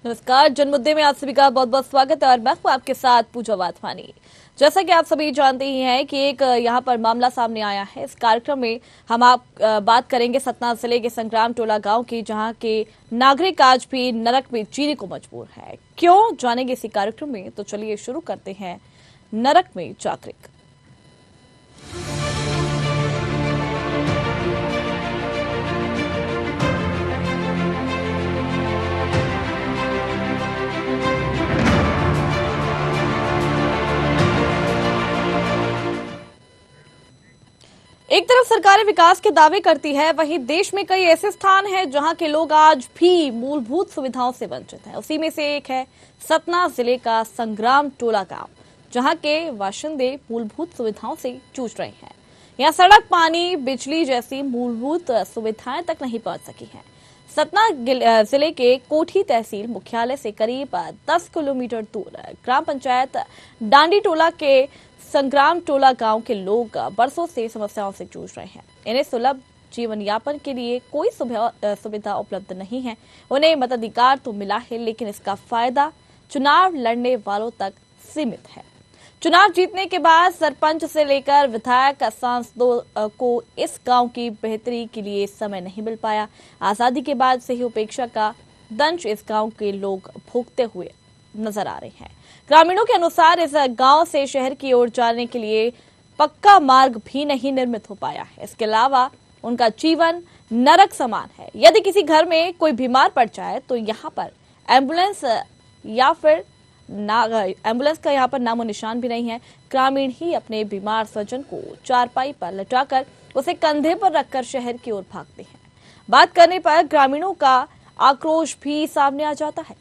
नमस्कार। जन मुद्दे में आप सभी का बहुत बहुत स्वागत है और मैं हूं आपके साथ पूजा वाधवानी। जैसा कि आप सभी जानते ही हैं कि एक यहाँ पर मामला सामने आया है। इस कार्यक्रम में हम बात करेंगे सतना जिले के संग्राम टोला गांव की, जहां के नागरिक आज भी नरक में जीने को मजबूर है। क्यों, जानेंगे इसी कार्यक्रम में। तो चलिए शुरू करते हैं नरक में जागरिक। एक तरफ सरकारें विकास के दावे करती है, वहीं देश में कई ऐसे स्थान हैं जहां के लोग आज भी मूलभूत सुविधाओं से वंचित हैं। उसी में से एक है सतना जिले का संग्राम टोला गांव, जहां के बाशिंदे मूलभूत सुविधाओं से जूझ रहे हैं। यहां सड़क, पानी, बिजली जैसी मूलभूत सुविधाएं तक नहीं पहुंच सकी हैं। सतना जिले के कोठी तहसील मुख्यालय से करीब 10 किलोमीटर दूर ग्राम पंचायत डांडी टोला के संग्राम टोला गांव के लोग बरसों से समस्याओं से जूझ रहे हैं। इन्हें सुलभ जीवन यापन के लिए कोई सुविधा उपलब्ध नहीं है। उन्हें मताधिकार तो मिला है, लेकिन इसका फायदा चुनाव लड़ने वालों तक सीमित है। चुनाव जीतने के बाद सरपंच से लेकर विधायक सांसदों को इस गांव की बेहतरी के लिए समय नहीं मिल पाया। आजादी के बाद से ही उपेक्षा का दंश इस गांव के लोग भोगते हुए नजर आ रहे हैं। ग्रामीणों के अनुसार इस गांव से शहर की ओर जाने के लिए पक्का मार्ग भी नहीं निर्मित हो पाया है। इसके अलावा उनका जीवन नरक समान है। यदि किसी घर में कोई बीमार पड़ जाए तो यहाँ पर एम्बुलेंस का यहाँ पर नामो निशान भी नहीं है। ग्रामीण ही अपने बीमार स्वजन को चारपाई पर लटाकर उसे कंधे पर रखकर शहर की ओर भागते हैं। बात करने पर ग्रामीणों का आक्रोश भी सामने आ जाता है।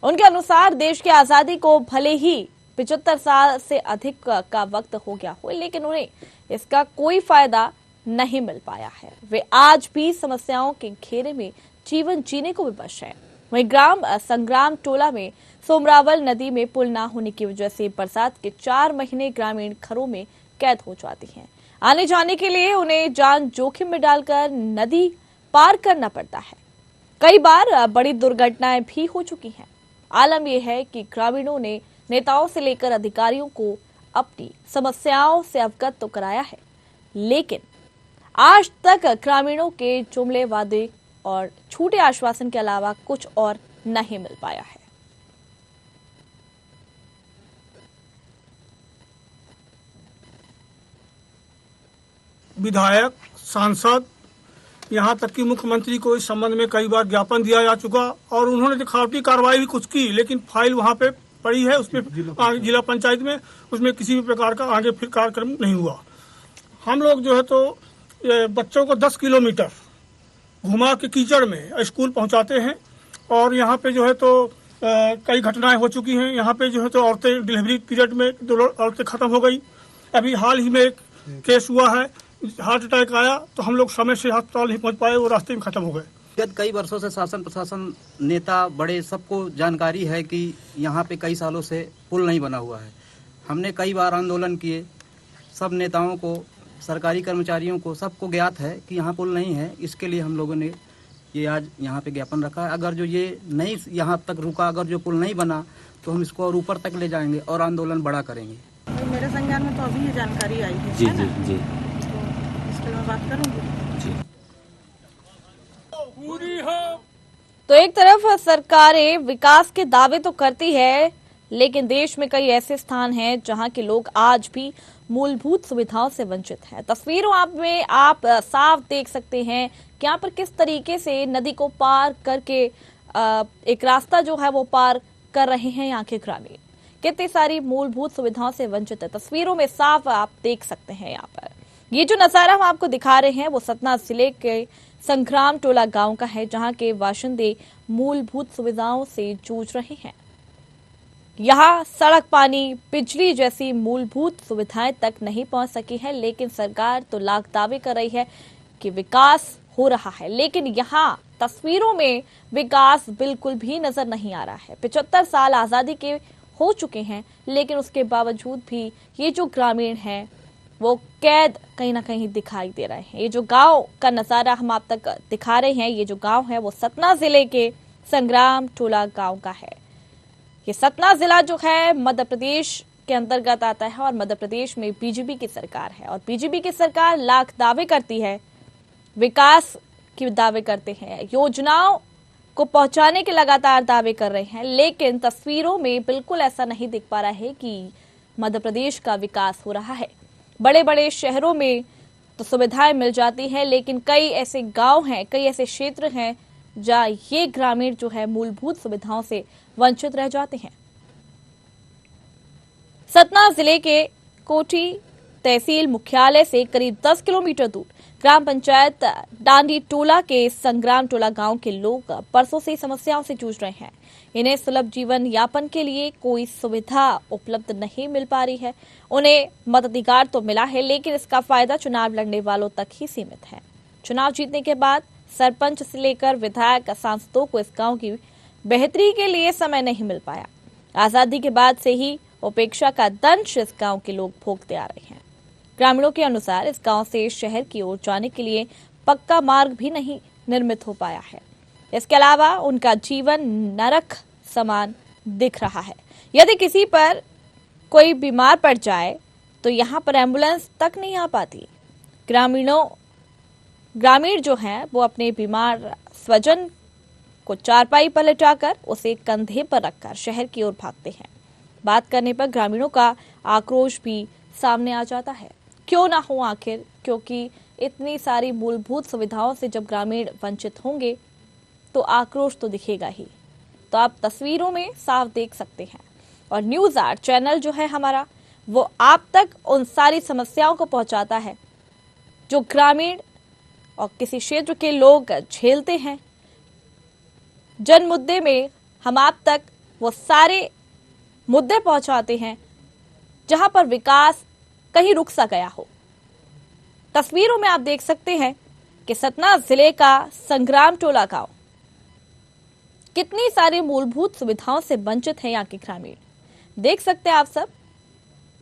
उनके अनुसार देश की आजादी को भले ही 75 साल से अधिक का वक्त हो गया हो, लेकिन उन्हें इसका कोई फायदा नहीं मिल पाया है। वे आज भी समस्याओं के घेरे में जीवन जीने को विवश हैं। वहीं ग्राम संग्राम टोला में सोमरावल नदी में पुल न होने की वजह से बरसात के 4 महीने ग्रामीण घरों में कैद हो जाती हैं। आने जाने के लिए उन्हें जान जोखिम में डालकर नदी पार करना पड़ता है। कई बार बड़ी दुर्घटनाएं भी हो चुकी हैं। आलम यह है कि ग्रामीणों ने नेताओं से लेकर अधिकारियों को अपनी समस्याओं से अवगत तो कराया है, लेकिन आज तक ग्रामीणों के जुमले वादे और झूठे आश्वासन के अलावा कुछ और नहीं मिल पाया है। विधायक, सांसद, यहाँ तक कि मुख्यमंत्री को इस संबंध में कई बार ज्ञापन दिया जा चुका और उन्होंने दिखावटी कार्रवाई भी कुछ की, लेकिन फाइल वहाँ पे पड़ी है, उसमें जिला पंचायत में, उसमें किसी भी प्रकार का आगे फिर कार्यक्रम नहीं हुआ। हम लोग जो है तो बच्चों को 10 किलोमीटर घुमा के कीचड़ में स्कूल पहुँचाते हैं और यहाँ पे जो है तो कई घटनाएं हो चुकी हैं। यहाँ पे जो है तो औरतें डिलीवरी पीरियड में 2 औरतें खत्म हो गई। अभी हाल ही में एक केस हुआ है, हार्ट अटैक आया तो हम लोग समय से अस्पताल नहीं पहुंच पाए, वो रास्ते में खत्म हो गए। गत कई वर्षों से शासन प्रशासन, नेता बड़े सबको जानकारी है कि यहाँ पे कई सालों से पुल नहीं बना हुआ है। हमने कई बार आंदोलन किए, सब नेताओं को, सरकारी कर्मचारियों को, सबको ज्ञात है कि यहाँ पुल नहीं है। इसके लिए हम लोगों ने ये आज यहाँ पे ज्ञापन रखा है। अगर जो ये नहीं यहाँ तक रुका, अगर जो पुल नहीं बना तो हम इसको और ऊपर तक ले जाएंगे और आंदोलन बड़ा करेंगे। मेरे संज्ञान में तो अभी ये जानकारी आई है। जी जी जी, मैं बात करूंगी जी। तो एक तरफ सरकारें विकास के दावे तो करती है, लेकिन देश में कई ऐसे स्थान हैं जहां के लोग आज भी मूलभूत सुविधाओं से वंचित हैं। तस्वीरों में आप साफ देख सकते हैं कि यहाँ पर किस तरीके से नदी को पार करके एक रास्ता जो है वो पार कर रहे हैं यहाँ के ग्रामीण। कितनी सारी मूलभूत सुविधाओं से वंचित है, तस्वीरों में साफ आप देख सकते हैं। यहाँ पर ये जो नजारा हम आपको दिखा रहे हैं वो सतना जिले के संग्राम टोला गांव का है, जहां के बाशिंदे मूलभूत सुविधाओं से जूझ रहे हैं। यहाँ सड़क, पानी, बिजली जैसी मूलभूत सुविधाएं तक नहीं पहुंच सकी है, लेकिन सरकार तो लाख दावे कर रही है कि विकास हो रहा है, लेकिन यहाँ तस्वीरों में विकास बिल्कुल भी नजर नहीं आ रहा है। 75 साल आजादी के हो चुके हैं, लेकिन उसके बावजूद भी ये जो ग्रामीण हैं वो कैद कहीं ना कहीं दिखाई दे रहे हैं। ये जो गांव का नजारा हम आप तक दिखा रहे हैं, ये जो गांव है वो सतना जिले के संग्राम टोला गांव का है। ये सतना जिला जो है मध्य प्रदेश के अंतर्गत आता है और मध्य प्रदेश में बीजेपी की सरकार है और बीजेपी की सरकार लाख दावे करती है, विकास के दावे करते हैं, योजनाओं को पहुंचाने के लगातार दावे कर रहे हैं, लेकिन तस्वीरों में बिल्कुल ऐसा नहीं दिख पा रहा है कि मध्य प्रदेश का विकास हो रहा है। बड़े बड़े शहरों में तो सुविधाएं मिल जाती हैं, लेकिन कई ऐसे गांव हैं, कई ऐसे क्षेत्र हैं जहां ये ग्रामीण जो है मूलभूत सुविधाओं से वंचित रह जाते हैं। सतना जिले के कोठी तहसील मुख्यालय से करीब 10 किलोमीटर दूर ग्राम पंचायत डांडी टोला के संग्राम टोला गांव के लोग बरसों से समस्याओं से जूझ रहे हैं। इन्हें सुलभ जीवन यापन के लिए कोई सुविधा उपलब्ध नहीं मिल पा रही है। उन्हें मताधिकार तो मिला है, लेकिन इसका फायदा चुनाव लड़ने वालों तक ही सीमित है। चुनाव जीतने के बाद सरपंच से लेकर विधायक सांसदों को इस गांव की बेहतरी के लिए समय नहीं मिल पाया। आजादी के बाद से ही उपेक्षा का दंश इस गांव के लोग भोगते आ रहे हैं। ग्रामीणों के अनुसार इस गांव से शहर की ओर जाने के लिए पक्का मार्ग भी नहीं निर्मित हो पाया है। इसके अलावा उनका जीवन नरक समान दिख रहा है। यदि किसी पर कोई बीमार पड़ जाए तो यहाँ पर एम्बुलेंस तक नहीं आ पाती। ग्रामीण जो हैं वो अपने बीमार स्वजन को चारपाई पर लिटाकर उसे कंधे पर रखकर शहर की ओर भागते हैं। बात करने पर ग्रामीणों का आक्रोश भी सामने आ जाता है। क्यों ना हो आखिर, क्योंकि इतनी सारी मूलभूत सुविधाओं से जब ग्रामीण वंचित होंगे तो आक्रोश तो दिखेगा ही। तो आप तस्वीरों में साफ देख सकते हैं और न्यूज आर्ट चैनल जो है हमारा वो आप तक उन सारी समस्याओं को पहुंचाता है जो ग्रामीण और किसी क्षेत्र के लोग झेलते हैं। जन मुद्दे में हम आप तक वो सारे मुद्दे पहुंचाते हैं जहां पर विकास कहीं रुक सा गया हो। तस्वीरों में आप देख सकते हैं कि सतना जिले का संग्राम टोला गांव कितनी सारी मूलभूत सुविधाओं से वंचित है। यहाँ के ग्रामीण देख सकते हैं आप सब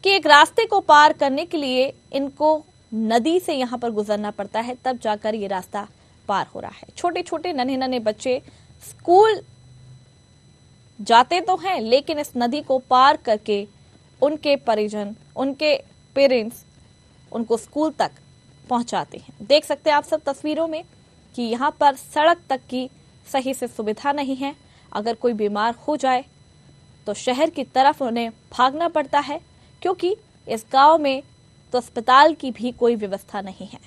कि एक रास्ते को पार करने के लिए इनको नदी से यहाँ पर गुजरना पड़ता है, तब जाकर ये रास्ता पार हो रहा है। छोटे छोटे नन्हे नन्हे बच्चे स्कूल जाते तो हैं, लेकिन इस नदी को पार करके उनके परिजन, उनके पेरेंट्स उनको स्कूल तक पहुंचाते हैं। देख सकते हैं आप सब तस्वीरों में कि यहाँ पर सड़क तक की सही से सुविधा नहीं है। अगर कोई बीमार हो जाए तो शहर की तरफ उन्हें भागना पड़ता है, क्योंकि इस गांव में तो अस्पताल की भी कोई व्यवस्था नहीं है।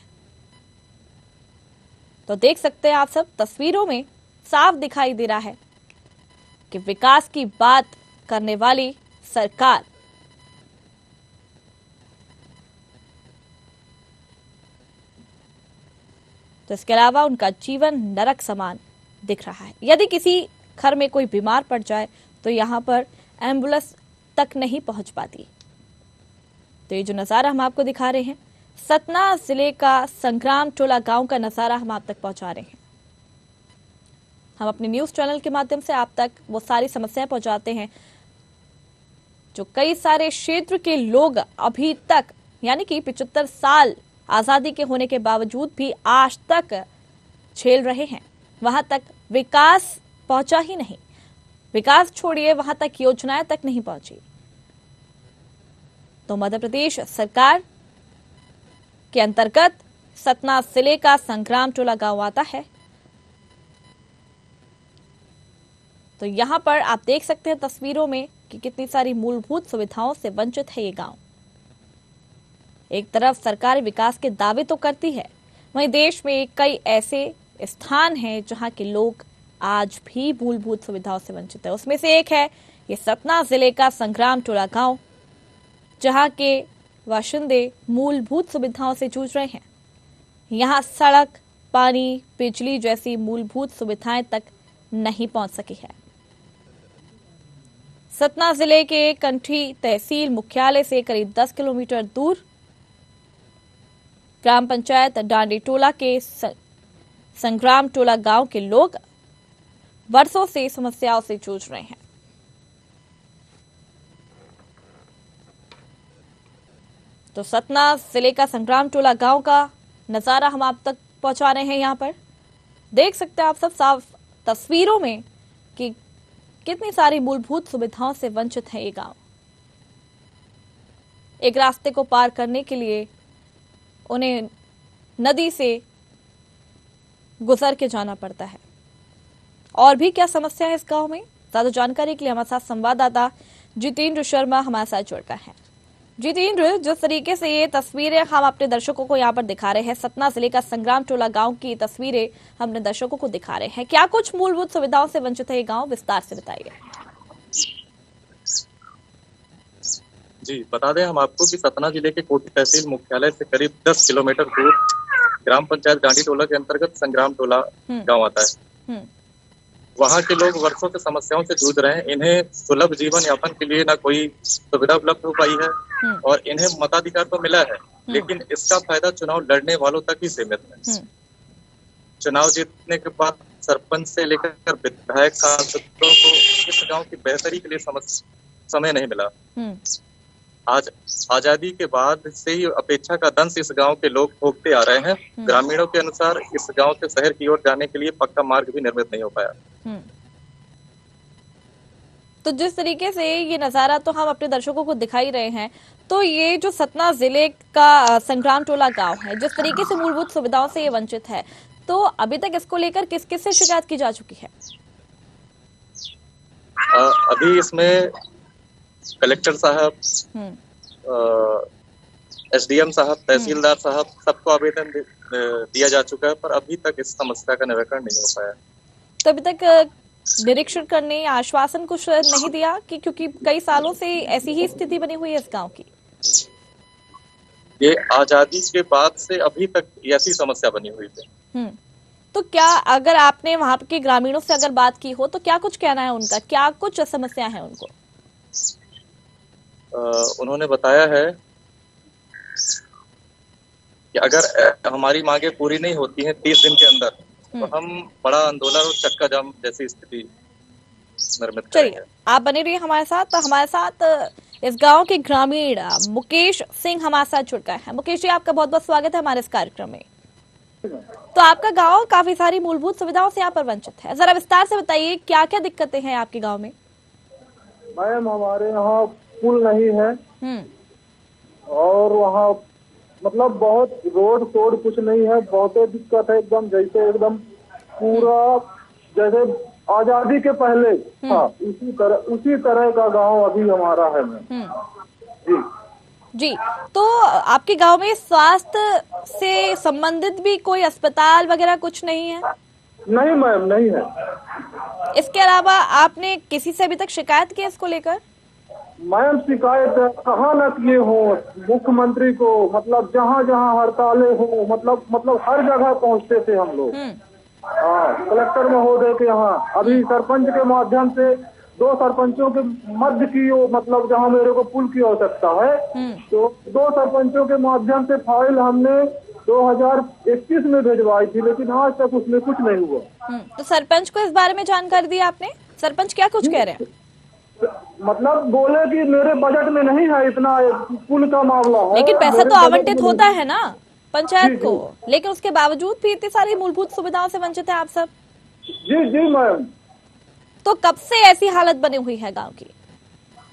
तो देख सकते हैं आप सब तस्वीरों में साफ दिखाई दे रहा है कि विकास की बात करने वाली सरकार तो इसके अलावा उनका जीवन नरक समान दिख रहा है। यदि किसी घर में कोई बीमार पड़ जाए तो यहाँ पर एम्बुलेंस तक नहीं पहुंच पाती। तो ये जो नज़ारा हम आपको दिखा रहे हैं, सतना जिले का संग्राम टोला गांव का नज़ारा हम आप तक पहुंचा रहे हैं। हम अपने न्यूज चैनल के माध्यम से आप तक वो सारी समस्याएं पहुंचाते हैं जो कई सारे क्षेत्र के लोग अभी तक, यानी कि 75 साल आजादी के होने के बावजूद भी आज तक झेल रहे हैं। वहां तक विकास पहुंचा ही नहीं। विकास छोड़िए, वहां तक योजनाएं तक नहीं पहुंची। तो मध्य प्रदेश सरकार के अंतर्गत सतना जिले का संग्राम टोला गांव आता है। तो यहां पर आप देख सकते हैं तस्वीरों में कि कितनी सारी मूलभूत सुविधाओं से वंचित है ये गांव। एक तरफ सरकार विकास के दावे तो करती है, वहीं देश में कई ऐसे स्थान हैं जहां के लोग आज भी मूलभूत सुविधाओं से वंचित है। उसमें से एक है ये सतना जिले का संग्राम टोला गांव, जहां के बाशिंदे मूलभूत सुविधाओं से जूझ रहे हैं। यहां सड़क, पानी, बिजली जैसी मूलभूत सुविधाएं तक नहीं पहुंच सकी है। सतना जिले के कंठी तहसील मुख्यालय से करीब 10 किलोमीटर दूर ग्राम पंचायत डांडी टोला के संग्राम टोला गांव के लोग वर्षों से समस्याओं से जूझ रहे हैं। तो सतना जिले का संग्राम टोला गांव का नजारा हम आप तक पहुंचा रहे हैं। यहां पर देख सकते हैं आप सब साफ तस्वीरों में कि कितनी सारी मूलभूत सुविधाओं से वंचित है ये गांव। एक रास्ते को पार करने के लिए उन्हें नदी से गुजर के जाना पड़ता है। और भी क्या समस्या है इस गांव में, ज्यादा जानकारी के लिए हमारे साथ संवाददाता जितेंद्र शर्मा हमारे साथ जुड़ गए हैं। जितेंद्र, जिस तरीके से ये तस्वीरें हम अपने दर्शकों को यहाँ पर दिखा रहे हैं, सतना जिले का संग्राम टोला गांव की तस्वीरें हम अपने दर्शकों को दिखा रहे हैं, क्या कुछ मूलभूत सुविधाओं से वंचित है ये गांव, विस्तार से बताइए। जी, बता दें हम आपको कि सतना जिले के कोटी तहसील मुख्यालय से करीब 10 किलोमीटर दूर ग्राम पंचायत गांडी टोला के अंतर्गत संग्राम टोला गांव आता है। वहाँ के लोग वर्षों से समस्याओं से जूझ रहे हैं। इन्हें सुलभ जीवन यापन के लिए ना कोई सुविधा उपलब्ध हो पाई है और इन्हें मताधिकार तो मिला है, लेकिन इसका फायदा चुनाव लड़ने वालों तक ही सीमित है। चुनाव जीतने के बाद सरपंच से लेकर विधायक सांसदों को इस गांव की बेहतरी के लिए समय नहीं मिला। आज आजादी के बाद से ही अपेक्षा का दंश इस गांव के लोग भोगते आ रहे हैं। ग्रामीणों के अनुसार इस गांव से शहर की ओर जाने के लिए पक्का मार्ग भी निर्मित नहीं हो पाया। तो जिस तरीके से ये नजारा तो हम अपने दर्शकों को दिखाई रहे हैं, तो ये जो सतना जिले का संग्राम टोला गांव है, जिस तरीके से मूलभूत सुविधाओं से ये वंचित है, तो अभी तक इसको लेकर किस किस से शिकायत की जा चुकी है? अभी इसमें कलेक्टर साहब, एसडीएम साहब, तहसीलदार साहब, सबको आवेदन दिया जा चुका है, पर अभी तक इस समस्या का निराकरण नहीं हो पाया। तो अभी तक निरीक्षण करने या आश्वासन कुछ नहीं दिया कि, क्योंकि कई सालों से ऐसी ही स्थिति बनी हुई है इस गांव की। ये आजादी के बाद से अभी तक ऐसी समस्या बनी हुई है। तो क्या अगर आपने वहां के ग्रामीणों से अगर बात की हो तो क्या कुछ कहना है उनका, क्या कुछ समस्या है उनको? उन्होंने बताया है कि अगर हमारी मांगे पूरी नहीं होती हैं 30 दिन के अंदर, तो हम बड़ा आंदोलन और चक्का जाम जैसी स्थिति निर्मित करेंगे। चलिए, आप बने रहिए हमारे साथ। तो हमारे साथ इस गांव के ग्रामीण मुकेश सिंह हमारे साथ जुड़ गए हैं। मुकेश जी, आपका बहुत बहुत स्वागत है हमारे इस कार्यक्रम में। तो आपका गांव काफी सारी मूलभूत सुविधाओं से यहाँ पर वंचित है, जरा विस्तार से बताइए क्या क्या दिक्कतें हैं आपके गाँव में? मैम, हमारे यहाँ पुल नहीं है और वहाँ मतलब बहुत रोड शोड कुछ नहीं है, बहुत दिक्कत है एकदम, जैसे एकदम पूरा जैसे आजादी के पहले था उसी तरह का गांव अभी हमारा है मैम। जी, तो आपके गांव में स्वास्थ्य से संबंधित भी कोई अस्पताल वगैरह कुछ नहीं है? नहीं मैम, नहीं है। इसके अलावा आपने किसी से अभी तक शिकायत की इसको लेकर? मैम, शिकायत कहाँ न किए हो, मुख्यमंत्री को, मतलब जहाँ जहाँ हड़तालें हो, मतलब हर जगह पहुँचते थे हम लोग। हाँ, कलेक्टर महोदय के यहाँ, अभी सरपंच के माध्यम से 2 सरपंचों के मध्य की, मतलब जहाँ मेरे को पुल की आवश्यकता है, तो 2 सरपंचों के माध्यम से फाइल हमने 2021 में भिजवाई थी, लेकिन आज तक उसमें कुछ नहीं हुआ। तो सरपंच को इस बारे में जानकारी दी आपने? सरपंच क्या कुछ कह रहे हैं? मतलब बोले कि मेरे बजट में नहीं है इतना पुल का मामला है, लेकिन पैसा तो आवंटित होता है ना पंचायत को, लेकिन उसके बावजूद भी इतनी सारी मूलभूत सुविधाओं से वंचित है आप सब। जी मैम। तो कब से ऐसी हालत बनी हुई है गांव की?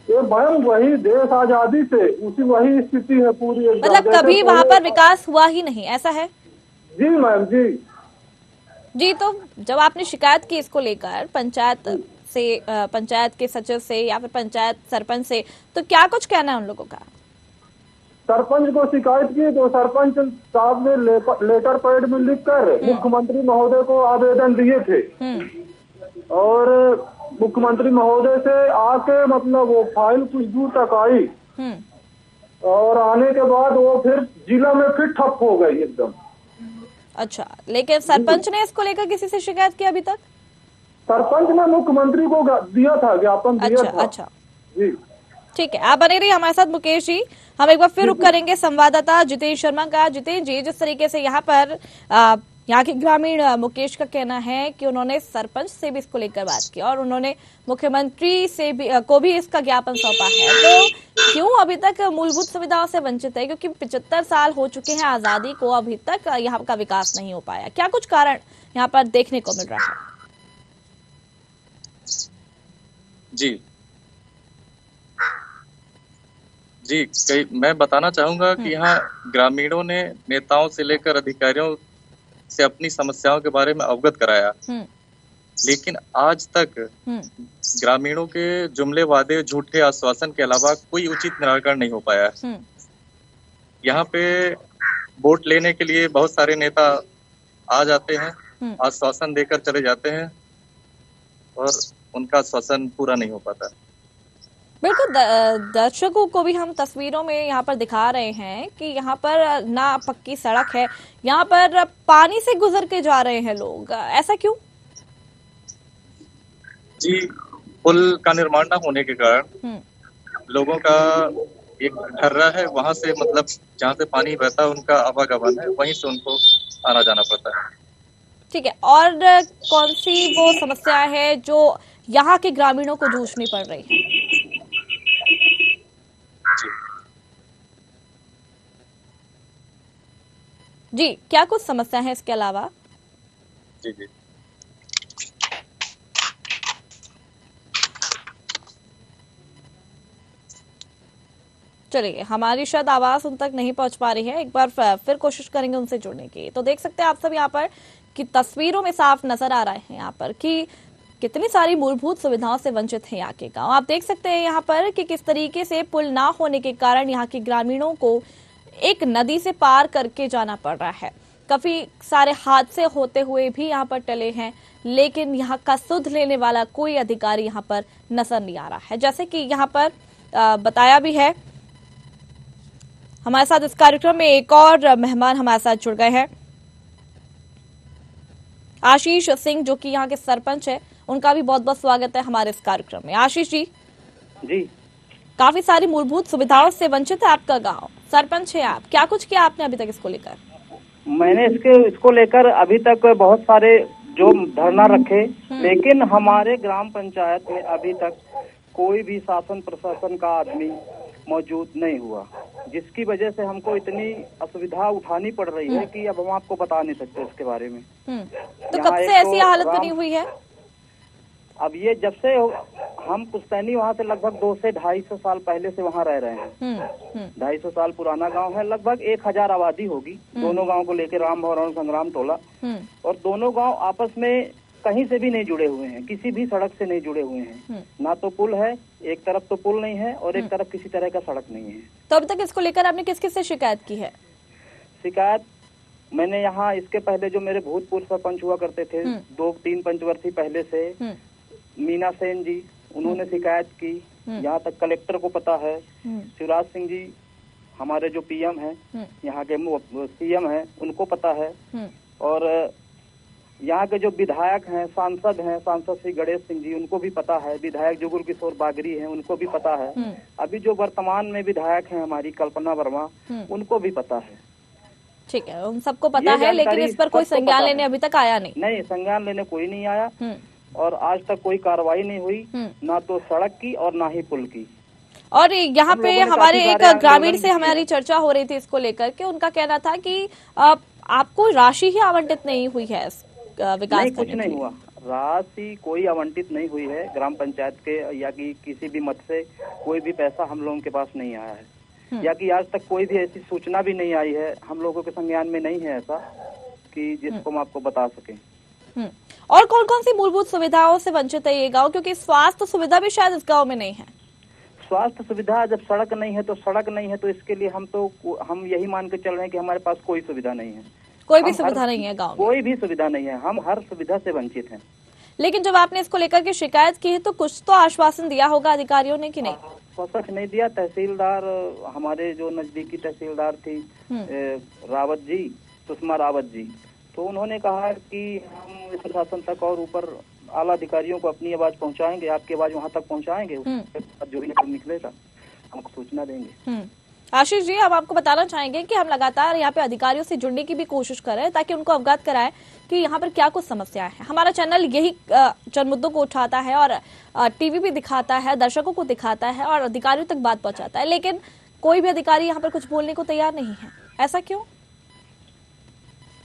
ये मैम वही देश आजादी से वही स्थिति है पूरी, मतलब कभी वहाँ पर विकास हुआ ही नहीं, ऐसा है? जी मैम। जी, तो जब आपने शिकायत की इसको लेकर पंचायत से, पंचायत के सचिव से या फिर पंचायत सरपंच से, तो क्या कुछ कहना है उन लोगों का? सरपंच को शिकायत की तो सरपंच साहब ने लेटर पैड में लिखकर मुख्यमंत्री महोदय को आवेदन दिए थे और मुख्यमंत्री महोदय से आके मतलब वो फाइल कुछ दूर तक आई और आने के बाद वो फिर जिला में फिर ठप हो गई एकदम। अच्छा, लेकिन सरपंच ने इसको लेकर किसी से शिकायत की अभी तक? सरपंच ने मुख्यमंत्री को दिया था, ज्ञापन दिया था। अच्छा जी, ठीक है, आप बने रहिए हमारे साथ मुकेश जी। हम एक बार फिर रुक करेंगे संवाददाता जितेंद्र शर्मा का। जितेंद्र जी, जिस तरीके से यहाँ पर यहाँ के ग्रामीण मुकेश का कहना है कि उन्होंने सरपंच से भी इसको लेकर बात की और उन्होंने मुख्यमंत्री से भी को भी इसका ज्ञापन सौंपा है, तो क्यों अभी तक मूलभूत सुविधाओं से वंचित है? क्योंकि 75 साल हो चुके हैं आजादी को, अभी तक यहाँ का विकास नहीं हो पाया। क्या कुछ कारण यहाँ पर देखने को मिल रहा है? जी जी, मैं बताना चाहूंगा कि यहाँ ग्रामीणों ने नेताओं से लेकर अधिकारियों से अपनी समस्याओं के बारे में अवगत कराया, लेकिन आज तक ग्रामीणों के जुमले वादे झूठे आश्वासन के अलावा कोई उचित निराकरण नहीं हो पाया। यहाँ पे वोट लेने के लिए बहुत सारे नेता आ जाते हैं, आश्वासन देकर चले जाते हैं और उनका आश्वासन पूरा नहीं हो पाता। बिल्कुल, दर्शकों को भी हम तस्वीरों में यहाँ पर दिखा रहे हैं कि यहाँ पर ना पक्की सड़क है, यहाँ पर पानी से गुजर के जा रहे हैं लोग। ऐसा क्यों? जी, पुल का निर्माण न होने के कारण लोगों का एक ढर्रा है, वहां से मतलब जहाँ से पानी बहता है उनका आवागमन है, वहीं से उनको आना जाना पड़ता है। ठीक है, और कौन सी वो समस्या है जो यहाँ के ग्रामीणों को जूझनी पड़ रही है? जी, क्या कुछ समस्या है इसके अलावा? जी जी चलिए, हमारी शायद आवाज उन तक नहीं पहुंच पा रही है, एक बार फिर कोशिश करेंगे उनसे जुड़ने की। तो देख सकते हैं आप सब यहाँ पर कि तस्वीरों में साफ नजर आ रहा है यहाँ पर कि कितनी सारी मूलभूत सुविधाओं से वंचित है यहाँ के गांव। आप देख सकते हैं यहाँ पर कि किस तरीके से पुल ना होने के कारण यहाँ के ग्रामीणों को एक नदी से पार करके जाना पड़ रहा है। काफी सारे हादसे होते हुए भी यहाँ पर टले हैं, लेकिन यहाँ का सुध लेने वाला कोई अधिकारी यहाँ पर नजर नहीं आ रहा है। जैसे कि यहाँ पर बताया भी है, हमारे साथ इस कार्यक्रम में एक और मेहमान हमारे साथ जुड़ गए हैं, आशीष सिंह, जो कि यहाँ के सरपंच है। उनका भी बहुत बहुत स्वागत है हमारे इस कार्यक्रम में। आशीष जी, काफी सारी मूलभूत सुविधाओं से वंचित है आपका गांव, सरपंच है आप, क्या कुछ किया आपने अभी तक इसको लेकर? मैंने इसको लेकर अभी तक बहुत सारे जो धरना रखे, लेकिन हमारे ग्राम पंचायत में अभी तक कोई भी शासन प्रशासन का आदमी मौजूद नहीं हुआ, जिसकी वजह से हमको इतनी असुविधा उठानी पड़ रही है कि अब हम आपको बता नहीं सकते इसके बारे में। तो कब से ऐसी हालत बनी हुई है? अब ये जब से हम पुश्तैनी वहाँ से लगभग 200 से 250 साल पहले से वहाँ रह रहे हैं। 250 साल पुराना गांव है, लगभग 1000 आबादी होगी दोनों गांव को लेकर, राम भवन संग्राम टोला। और दोनों गांव आपस में कहीं से भी नहीं जुड़े हुए हैं, किसी भी सड़क से नहीं जुड़े हुए हैं। ना तो पुल है, एक तरफ तो पुल नहीं है और एक तरफ किसी तरह का सड़क नहीं है। तो अभी तक इसको लेकर आपने किस किस से शिकायत की है? शिकायत मैंने यहाँ इसके पहले जो मेरे भूतपूर्व सरपंच हुआ करते थे 2-3 पंचवर्षीय पहले से, मीना सेन जी, उन्होंने शिकायत की। यहाँ तक कलेक्टर को पता है, शिवराज सिंह जी हमारे जो पीएम है, यहाँ के सीएम है, उनको पता है। और यहाँ के जो विधायक हैं, सांसद श्री गणेश सिंह जी, उनको भी पता है। विधायक जुगुल किशोर बागरी हैं, उनको भी पता है। अभी जो वर्तमान में विधायक हैं हमारी कल्पना वर्मा, उनको भी पता है। ठीक है, उन सबको पता है, लेकिन इस पर कोई संज्ञान लेने अभी तक आया नहीं। नहीं, संज्ञान लेने कोई नहीं आया और आज तक कोई कार्रवाई नहीं हुई, ना तो सड़क की और ना ही पुल की। और यहाँ पे हमारे एक ग्रामीण से हमारी चर्चा हो रही थी इसको लेकर के, उनका कहना था कि आपको राशि ही आवंटित नहीं हुई है विकास नहीं, कुछ नहीं हुआ, राशि कोई आवंटित नहीं हुई है ग्राम पंचायत के या कि किसी भी मत से कोई भी पैसा हम लोगों के पास नहीं आया है, या कि आज तक कोई भी ऐसी सूचना भी नहीं आई है, हम लोगों के संज्ञान में नहीं है ऐसा कि जिसको हम आपको बता सकें। और कौन कौन सी मूलभूत सुविधाओं से वंचित है ये गांव? क्योंकि स्वास्थ्य सुविधा भी शायद इस गांव में नहीं है। स्वास्थ्य सुविधा, जब सड़क नहीं है तो सड़क नहीं है, तो इसके लिए हम यही मान के चल रहे हैं कि हमारे पास कोई सुविधा नहीं है, कोई भी सुविधा नहीं है गांव में, कोई भी सुविधा नहीं है, हम हर सुविधा से वंचित हैं। लेकिन जब आपने इसको लेकर के शिकायत की है तो कुछ तो आश्वासन दिया होगा अधिकारियों ने कि नहीं? आश्वासन नहीं दिया। तहसीलदार, हमारे जो नजदीकी तहसीलदार थी रावत जी, सुषमा रावत जी, तो उन्होंने कहा कि हम इस प्रशासन तक और ऊपर आला अधिकारियों को अपनी आवाज पहुंचाएंगे, आपकी आवाज वहां तक पहुंचाएंगे, जो भी निकलेगा हमको सूचना देंगे। आशीष जी, हम आपको बताना चाहेंगे कि हम लगातार यहाँ पे अधिकारियों से जुड़ने की भी कोशिश कर रहे हैं ताकि उनको अवगत कराएं कि यहाँ पर क्या कुछ समस्याएं हैं। हमारा चैनल यही चंद मुद्दों को उठाता है और टीवी भी दिखाता है, दर्शकों को दिखाता है और अधिकारियों तक बात पहुंचाता है, लेकिन कोई भी अधिकारी यहाँ पर कुछ बोलने को तैयार नहीं है। ऐसा क्यों?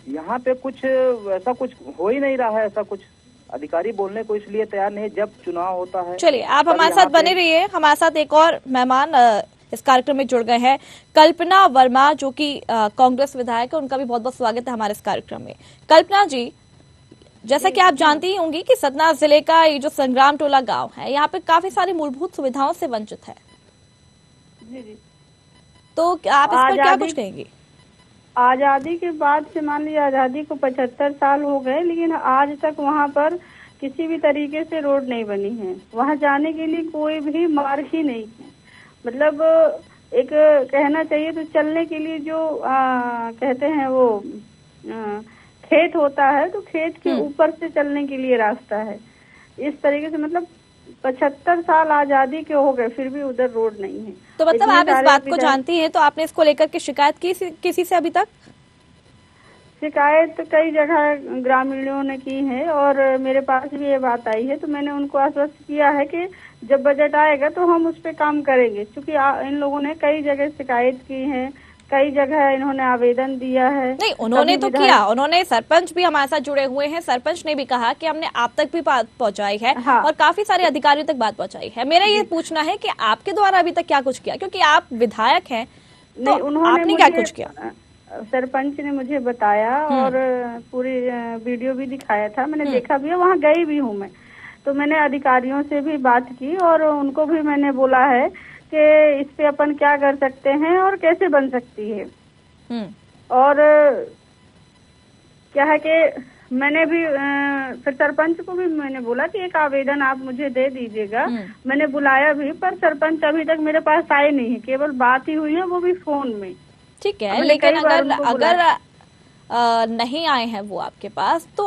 यहाँ पे कुछ ऐसा कुछ हो ही नहीं रहा है। ऐसा कुछ अधिकारी बोलने को इसलिए तैयार नहीं है, जब चुनाव होता है। चलिए, आप हमारे साथ बने रहिए। हमारे साथ एक और मेहमान इस कार्यक्रम में जुड़ गए हैं, कल्पना वर्मा, जो कि कांग्रेस विधायक है। उनका भी बहुत बहुत स्वागत है हमारे इस कार्यक्रम में। कल्पना जी, जैसा कि आप जानती ही होंगी कि सतना जिले का ये जो संग्राम टोला गांव है, यहाँ पे काफी सारी मूलभूत सुविधाओं से वंचित है। जी। तो आप इस पर क्या कुछ कहेंगी? आजादी के बाद से, मान लीजिए आजादी को 75 साल हो गए, लेकिन आज तक वहाँ पर किसी भी तरीके से रोड नहीं बनी है। वहाँ जाने के लिए कोई भी मार्ग ही नहीं है। मतलब एक कहना चाहिए तो चलने के लिए जो कहते हैं वो खेत होता है, तो खेत के ऊपर से चलने के लिए रास्ता है। इस तरीके से मतलब 75 साल आजादी के हो गए, फिर भी उधर रोड नहीं है। तो मतलब आप इस बात को जानती हैं, तो आपने इसको लेकर के शिकायत की किसी से अभी तक? शिकायत कई जगह ग्रामीणों ने की है और मेरे पास भी ये बात आई है। तो मैंने उनको आश्वस्त किया है कि जब बजट आएगा तो हम उस पर काम करेंगे, क्योंकि इन लोगों ने कई जगह शिकायत की है, कई जगह इन्होंने आवेदन दिया है। नहीं, उन्होंने तो किया, उन्होंने, सरपंच भी हमारे साथ जुड़े हुए हैं। सरपंच ने भी कहा कि हमने आप तक भी बात पहुंचाई है। हाँ। और काफी सारे अधिकारियों तक बात पहुंचाई है। मेरा ये पूछना है कि आपके द्वारा अभी तक क्या कुछ किया, क्योंकि आप विधायक हैं, तो नहीं, उन्होंने आपने क्या कुछ किया? सरपंच ने मुझे बताया और पूरी वीडियो भी दिखाया था, मैंने देखा भी है, वहाँ गई भी हूँ मैं। तो मैंने अधिकारियों से भी बात की और उनको भी मैंने बोला है कि इस पे अपन क्या कर सकते हैं और कैसे बन सकती है। और क्या है कि मैंने भी फिर सरपंच को भी मैंने बोला कि एक आवेदन आप मुझे दे दीजिएगा। मैंने बुलाया भी, पर सरपंच अभी तक मेरे पास आए नहीं है, केवल बात ही हुई है, वो भी फोन में। ठीक है, लेकिन अगर नहीं आए हैं वो आपके पास, तो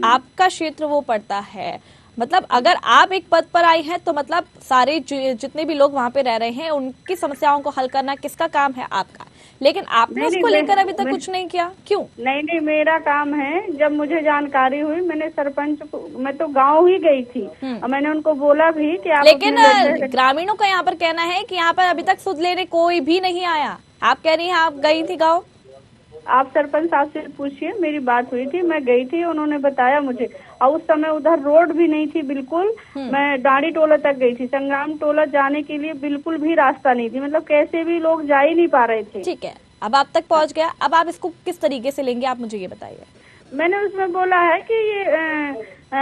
आपका क्षेत्र वो पड़ता है। मतलब अगर आप एक पद पर आई हैं, तो मतलब सारे जितने भी लोग वहाँ पे रह रहे हैं, उनकी समस्याओं को हल करना किसका काम है? आपका। लेकिन आपने उसको लेकर अभी तक कुछ नहीं किया, क्यों? नहीं, मेरा काम है। जब मुझे जानकारी हुई, मैंने सरपंच को, मैं तो गांव ही गई थी और मैंने उनको बोला भी कि आप, लेकिन ग्रामीणों का यहाँ पर कहना है कि यहाँ पर अभी तक सुध लेने कोई भी नहीं आया। आप कह रही हैं आप गई थी गाँव? आप सरपंच साहब से पूछिए, मेरी बात हुई थी, मैं गई थी, उन्होंने बताया मुझे। और उस समय उधर रोड भी नहीं थी बिल्कुल। मैं डांडी टोला तक गई थी, संग्राम टोला जाने के लिए बिल्कुल भी रास्ता नहीं थी, मतलब कैसे भी लोग जा ही नहीं पा रहे थे। ठीक है, अब आप तक पहुंच गया, अब आप इसको किस तरीके से लेंगे, आप मुझे ये बताइए। मैंने उसमें बोला है कि ये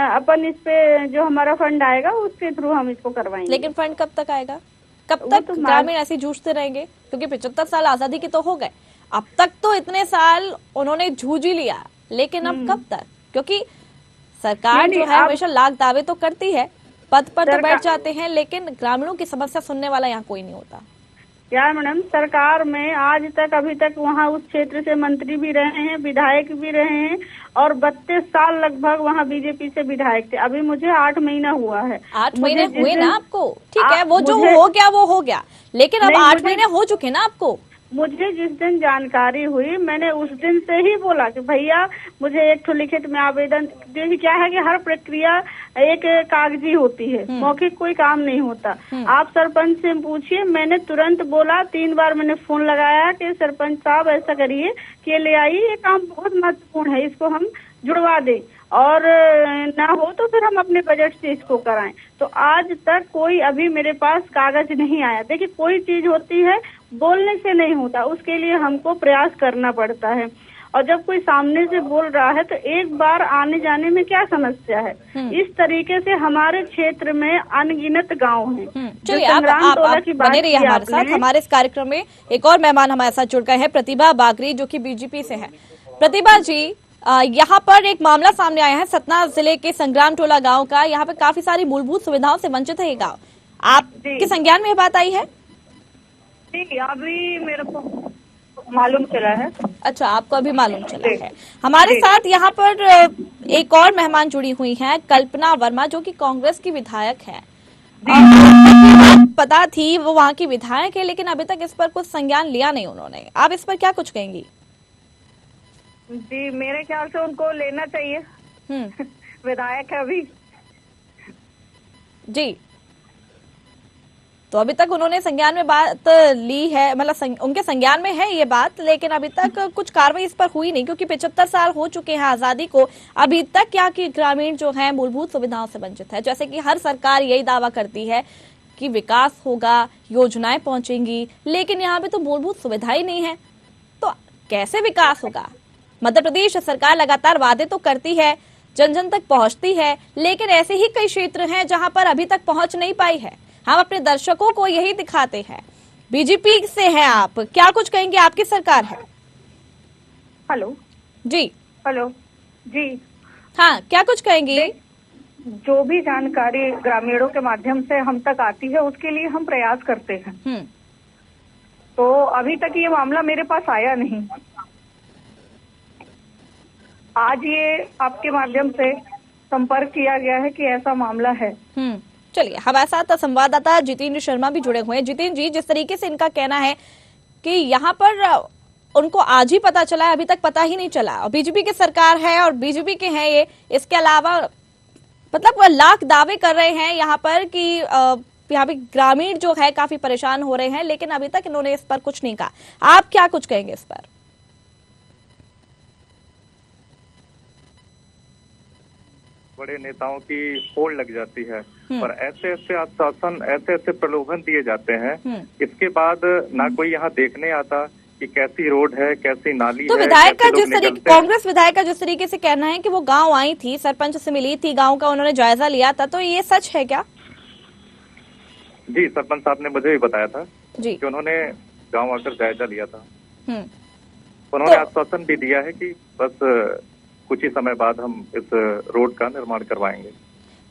अपन इस पे जो हमारा फंड आएगा उसके थ्रू हम इसको करवाएंगे। लेकिन फंड कब तक आएगा? कब तक ग्रामीण ऐसे जूझते रहेंगे? क्योंकि 75 साल आजादी के तो हो गए, अब तक तो इतने साल उन्होंने जूझ ही लिया, लेकिन अब कब तक? क्योंकि सरकार जो है हमेशा लाख दावे तो करती है, पद पर तो बैठ जाते हैं, लेकिन ग्रामीणों की समस्या सुनने वाला यहाँ कोई नहीं होता। क्या मैडम, सरकार में आज तक अभी तक वहाँ उस क्षेत्र से मंत्री भी रहे हैं, विधायक भी रहे हैं और 32 साल लगभग वहाँ बीजेपी से विधायक थे। अभी मुझे 8 महीना हुआ है। 8 महीने हुए ना आपको? ठीक है, वो जो हो गया वो हो गया, लेकिन अब 8 महीने हो चुके ना आपको। मुझे जिस दिन जानकारी हुई, मैंने उस दिन से ही बोला कि भैया मुझे एक ठो लिखित में आवेदन। देखिए क्या है कि हर प्रक्रिया एक कागजी होती है, मौखिक कोई काम नहीं होता। आप सरपंच से पूछिए, मैंने तुरंत बोला, 3 बार मैंने फोन लगाया कि सरपंच साहब ऐसा करिए कि ले आइए, ये काम बहुत महत्वपूर्ण है, इसको हम जुड़वा दें और ना हो तो फिर हम अपने बजट से इसको कराएं। तो आज तक कोई अभी मेरे पास कागज नहीं आया। देखिए कोई चीज होती है बोलने से नहीं होता, उसके लिए हमको प्रयास करना पड़ता है। और जब कोई सामने से बोल रहा है तो एक बार आने जाने में क्या समस्या है। इस तरीके से हमारे क्षेत्र में अनगिनत गांव हैं। चलिए आप बने रहिए हमारे साथ। हमारे इस कार्यक्रम में एक और मेहमान हमारे साथ जुड़ गए हैं, प्रतिभा बागरी, जो कि बीजेपी से है। प्रतिभा जी, यहाँ पर एक मामला सामने आया है सतना जिले के संग्राम टोला गांव का। यहाँ पे काफी सारी मूलभूत सुविधाओं से वंचित है ये गांव। आपके संज्ञान में ये बात आई है? जी, अभी मेरे को मालूम चला है। अच्छा, आपको अभी मालूम चला है। हमारे साथ यहाँ पर एक और मेहमान जुड़ी हुई हैं, कल्पना वर्मा, जो कि कांग्रेस की विधायक है। पता थी वो वहाँ की विधायक है, लेकिन अभी तक इस पर कुछ संज्ञान लिया नहीं उन्होंने। आप इस पर क्या कुछ कहेंगी? जी, मेरे ख्याल से उनको लेना चाहिए। विधायक है अभी। जी, तो अभी तक उन्होंने संज्ञान में बात ली है, मतलब उनके संज्ञान में है ये बात, लेकिन अभी तक कुछ कार्रवाई इस पर हुई नहीं, क्योंकि 75 साल हो चुके हैं आजादी को। अभी तक यहाँ की ग्रामीण जो है मूलभूत सुविधाओं से वंचित है। जैसे कि हर सरकार यही दावा करती है कि विकास होगा, योजनाएं पहुंचेंगी, लेकिन यहाँ पे तो मूलभूत सुविधा ही नहीं है, तो कैसे विकास होगा? मध्य प्रदेश सरकार लगातार वादे तो करती है, जन जन तक पहुंचती है, लेकिन ऐसे ही कई क्षेत्र हैं जहां पर अभी तक पहुंच नहीं पाई है। हम अपने दर्शकों को यही दिखाते हैं। बीजेपी से हैं आप, क्या कुछ कहेंगे? आपकी सरकार है। हेलो जी, हेलो जी, हाँ, क्या कुछ कहेंगी? जो भी जानकारी ग्रामीणों के माध्यम से हम तक आती है उसके लिए हम प्रयास करते हैं। तो अभी तक ये मामला मेरे पास आया नहीं। आज ये आपके माध्यम से संपर्क किया गया है कि ऐसा मामला है। चलिए, हमारे साथ संवाददाता जितेंद्र शर्मा भी जुड़े हुए हैं। जितेंद्र जी, जिस तरीके से इनका कहना है कि यहाँ पर उनको आज ही पता चला है, अभी तक पता ही नहीं चला, और बीजेपी की सरकार है और बीजेपी के हैं ये, इसके अलावा मतलब लाख दावे कर रहे हैं यहाँ पर कि यहाँ पे ग्रामीण जो है काफी परेशान हो रहे हैं, लेकिन अभी तक इन्होंने इस पर कुछ नहीं कहा। आप क्या कुछ कहेंगे इस पर? बड़े नेताओं की होड़ लग जाती है और ऐसे ऐसे आश्वासन, ऐसे ऐसे प्रलोभन दिए जाते हैं, इसके बाद ना कोई यहाँ देखने आता कि कैसी रोड है, कैसी नाली तो है। विधायक का जिस तरीके, कांग्रेस विधायक का जिस तरीके से कहना है कि वो गांव आई थी, सरपंच से मिली थी, गांव का उन्होंने जायजा लिया था, तो ये सच है क्या? जी, सरपंच साहब ने मुझे भी बताया था जी कि उन्होंने गांव आकर जायजा लिया था। तो उन्होंने आश्वासन भी दिया है कि बस कुछ ही समय बाद हम इस रोड का निर्माण करवाएंगे।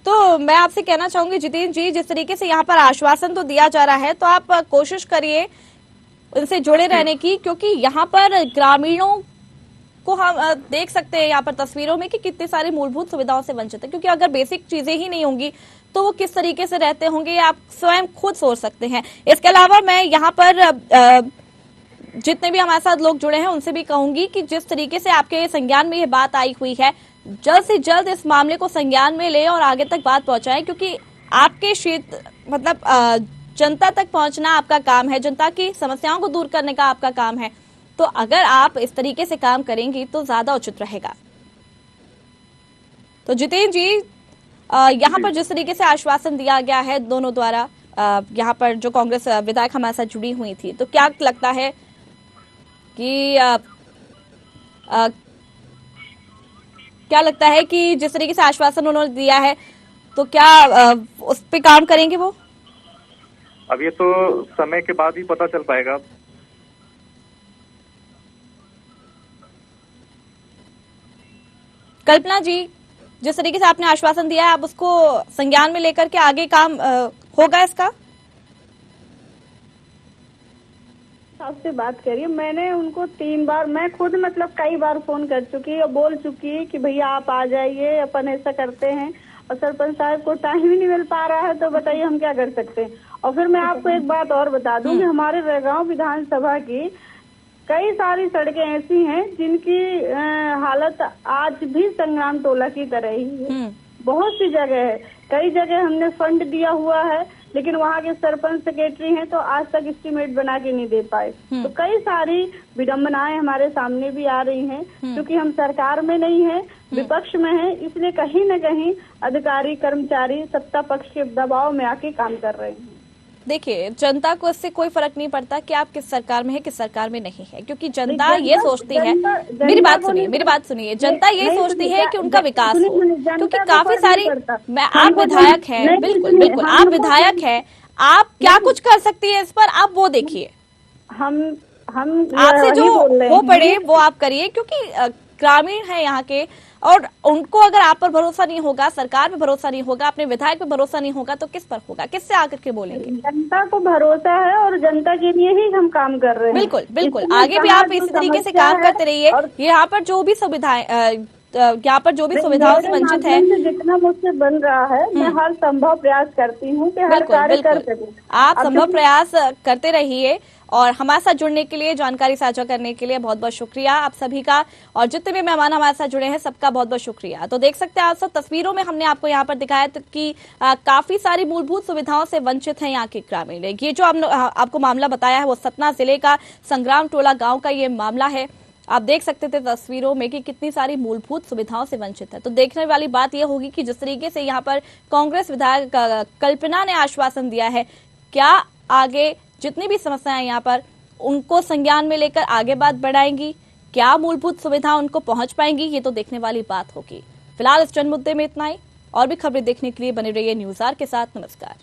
तो मैं आपसे कहना चाहूंगी जितेंद्र जी, जिस तरीके से यहाँ पर आश्वासन तो दिया जा रहा है, तो आप कोशिश करिए उनसे जुड़े रहने की, क्योंकि यहाँ पर ग्रामीणों को हम देख सकते हैं यहाँ पर तस्वीरों में कि कितनी सारी मूलभूत सुविधाओं से वंचित है। क्योंकि अगर बेसिक चीजें ही नहीं होंगी तो वो किस तरीके से रहते होंगे, ये आप स्वयं खुद सोच सकते हैं। इसके अलावा मैं यहाँ पर जितने भी हमारे साथ लोग जुड़े हैं उनसे भी कहूंगी कि जिस तरीके से आपके संज्ञान में ये बात आई हुई है, जल्द से जल्द इस मामले को संज्ञान में लें और आगे तक बात पहुंचाएं, क्योंकि आपके क्षेत्र मतलब जनता तक पहुंचना आपका काम है, जनता की समस्याओं को दूर करने का आपका काम है। तो अगर आप इस तरीके से काम करेंगी तो ज्यादा उचित रहेगा। तो जितेंद्र जी, यहाँ पर जिस तरीके से आश्वासन दिया गया है दोनों द्वारा, यहाँ पर जो कांग्रेस विधायक हमारे साथ जुड़ी हुई थी, तो क्या लगता है कि क्या लगता है कि जिस तरीके से आश्वासन उन्होंने दिया है, तो क्या उस पे काम करेंगे वो? अब ये तो समय के बाद ही पता चल पाएगा। कल्पना जी, जिस तरीके से आपने आश्वासन दिया है, आप उसको संज्ञान में लेकर के आगे काम होगा इसका? आपसे बात करिए। मैंने उनको 3 बार, मैं खुद मतलब कई बार फोन कर चुकी और बोल चुकी कि भैया आप आ जाइए, अपन ऐसा करते हैं, और सरपंच साहब को टाइम ही नहीं मिल पा रहा है, तो बताइए हम क्या कर सकते हैं। और फिर मैं आपको एक बात और बता दूं कि हमारे रेगांव विधानसभा की कई सारी सड़कें ऐसी हैं जिनकी हालत आज भी संग्राम टोला की तरह ही है। बहुत सी जगह है, कई जगह हमने फंड दिया हुआ है, लेकिन वहाँ के सरपंच सेक्रेटरी हैं तो आज तक एस्टीमेट बना के नहीं दे पाए। तो कई सारी विडम्बनाएं हमारे सामने भी आ रही हैं, क्योंकि हम सरकार में नहीं है, विपक्ष में है, इसलिए कहीं न कहीं अधिकारी कर्मचारी सत्ता पक्ष के दबाव में आके काम कर रहे हैं। देखिए, जनता को इससे कोई फर्क नहीं पड़ता कि आप किस सरकार में है, किस सरकार में नहीं है, क्योंकि जनता ये सोचती है, मेरी बात सुनिए, जनता ये सोचती है कि उनका विकास हो, क्योंकि काफी सारी, आप विधायक हैं, बिल्कुल आप विधायक हैं, आप क्या कुछ कर सकती है इस पर, आप वो देखिए। हम आपसे जो हो पड़े वो आप करिए, क्योंकि ग्रामीण है यहाँ के, और उनको अगर आप पर भरोसा नहीं होगा, सरकार पे भरोसा नहीं होगा, अपने विधायक पे भरोसा नहीं होगा, तो किस पर होगा? किससे आकर के बोलेंगे? जनता को भरोसा है और जनता के लिए ही हम काम कर रहे हैं। बिल्कुल आगे भी आप इस तरीके से काम करते रहिए। यहाँ पर जो भी सुविधाएं यहाँ पर जो भी सुविधाओं से वंचित है, से जितना मुझसे बन रहा है मैं हर संभव प्रयास करती हूँ कि हर कार्य कर सकूं। आप संभव प्रयास करते रहिए और हमारे साथ जुड़ने के लिए, जानकारी साझा करने के लिए बहुत बहुत शुक्रिया आप सभी का। और जितने भी मेहमान हमारे साथ जुड़े हैं सबका बहुत बहुत शुक्रिया। तो देख सकते हैं आप सब, तस्वीरों में हमने आपको यहाँ पर दिखाया कि काफी सारी मूलभूत सुविधाओं से वंचित हैं यहाँ के ग्रामीण। ये जो आपको मामला बताया है वो सतना जिले का संग्राम टोला गाँव का ये मामला है। आप देख सकते थे तस्वीरों में कि कितनी सारी मूलभूत सुविधाओं से वंचित है। तो देखने वाली बात यह होगी कि जिस तरीके से यहाँ पर कांग्रेस विधायक कल्पना ने आश्वासन दिया है, क्या आगे जितनी भी समस्याएं यहाँ पर उनको संज्ञान में लेकर आगे बात बढ़ाएंगी, क्या मूलभूत सुविधा उनको पहुंच पाएंगी, ये तो देखने वाली बात होगी। फिलहाल इस जन मुद्दे में इतना ही। और भी खबरें देखने के लिए बने रहिए न्यूज़ आर के साथ। नमस्कार।